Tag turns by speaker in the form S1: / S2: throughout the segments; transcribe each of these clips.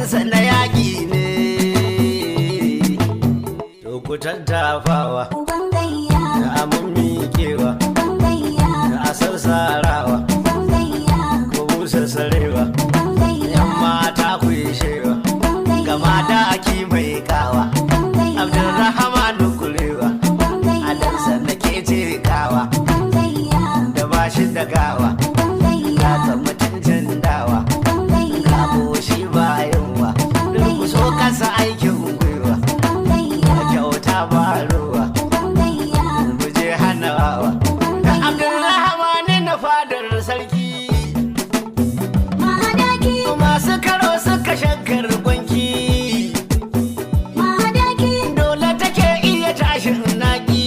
S1: kayansa na yaƙi ne to ku tattafawa da amin miƙewa da asar sarawa ko busa sarewa yan mata ku yi shewa gama da aki mai kawa Abdulrahman kurewa adansa nake ce kawa da bashi da gawa ya zama mutuncin dawa kabo shi bayanwa durkuso kasa aikin gwiwa kyauta ba ruwa muje hanawa da Abdulrahman na fadar sarki masu karo suka shankar gwanki dole take iya tashin naki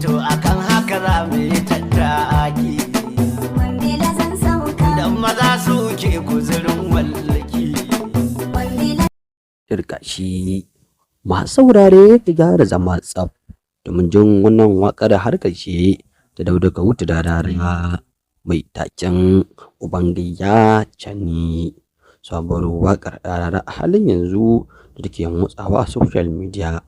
S1: to akan haka za mu yi tattaki dan maza suke kuzurin wallaki
S2: Kirkashi masu saurare ki gyara zama tsaf domin jin wannan waƙar har ƙarshe da Dauda Kahutu Rarara mai taken Ubangayya Cani. Sabuwar waƙar Rarara a halin yanzu da take motsawa a social media.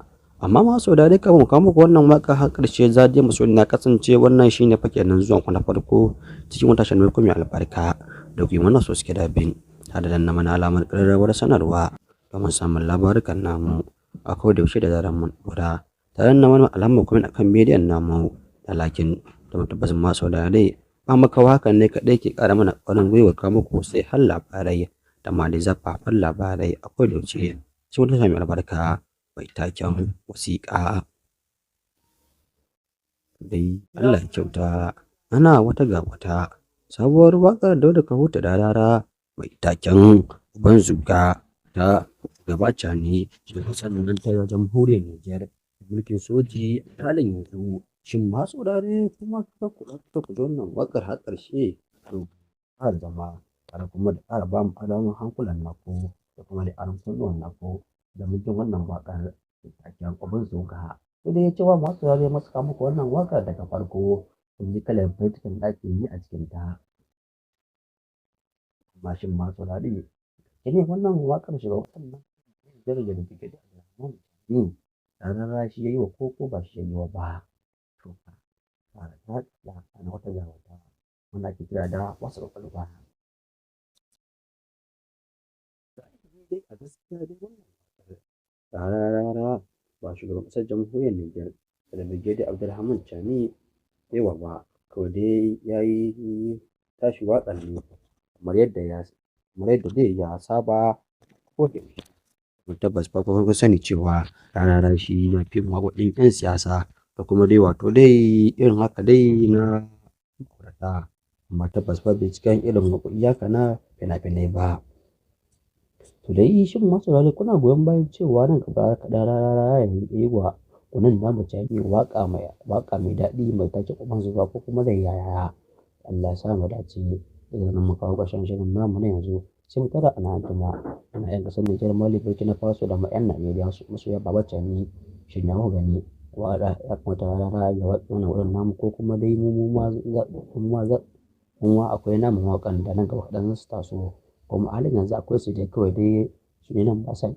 S2: Amma masu saurare kafin mu kawo muku wannan waƙa har ƙarshe za je mu so na kasance wannan shine fa kenan zuwan ku na farko cikin wata shan mai albarka da ku yi mana so suke da bin tare da nan mana alamar ƙararrawar sanarwa domin samun labarukan namu a kodayaushe da zaran mun ɗora tare da mana alamar kuma akan bidiyon namu da lakin da tabbas masu saurare ba maka hakan ne kaɗai ke ƙara mana ƙwarin gwiwar kawo muku sai har labarai da ma da zafafan labarai a kodayaushe cikin wata shan mai albarka mai taken wasiƙa. Dai Allah ya kyauta ana wata ga wata sabuwar waƙar Dauda Kahutu Rarara mai taken Uban Zuga ta gabaca ne shugaban sannan ta jamhuriyar Nijar mulkin soji a halin yanzu. Shin masu saurare kuma ka ku ji wannan waƙar har ƙarshe to har zama tare kuma da ƙara ba mu alamun hankulan naku da kuma da aron kunnuwan naku da jin wannan waƙar taken Uban Zuga. Ko da ya cewa masu saurare masu kawo muku wannan waƙar daga farko kun ji kalar baitukan da ake yi a cikinta. Amma shin masu saurare ne wannan waƙar shugaban sannan darajar da take da alamun Rarara shi ya yi wa koko ba shi ya yi wa ba. To fara ta na wata ga wata wanda ake kira da wasu ƙwaƙwalwa. A gaskiya dai wannan waƙar Rarara ba shugaban ƙasar jamhuriyar Nijar da Brigadier Abdulrahman Chani yawa ba kawai dai ya yi tashi waƙar ne kamar yadda dai ya saba ko da yaushe. Tabbas fa kun sani cewa Rarara shi ya fi waƙoƙin 'yan siyasa da kuma dai wato dai irin haka dai na ma'aurata amma tabbas fa bai cika irin waƙoƙi haka na fina-finai ba. To dai shin masu saurare kuna goyon bayan cewa nan gaba kaɗan Rarara ya yi wa kunan namu Chani waƙa mai daɗi mai taken Uban Zuga ko kuma da yaya? Allah ya sa mu dace. Daga nan muka kawo ƙarshen shirin namu na yanzu sai mu tara ana antuma ana 'yan ƙasar Nijar Mali Burkina Faso da ma 'yan Najeriya masoya Baba Chani shin ya ku gani waƙa ya kamata Rarara ya waƙe wannan wurin namu ko kuma dai mu ma akwai namu mawaƙan da nan gaba kaɗan za su taso kuma a halin yanzu akwai su dai kawai dai su ne nan ba sa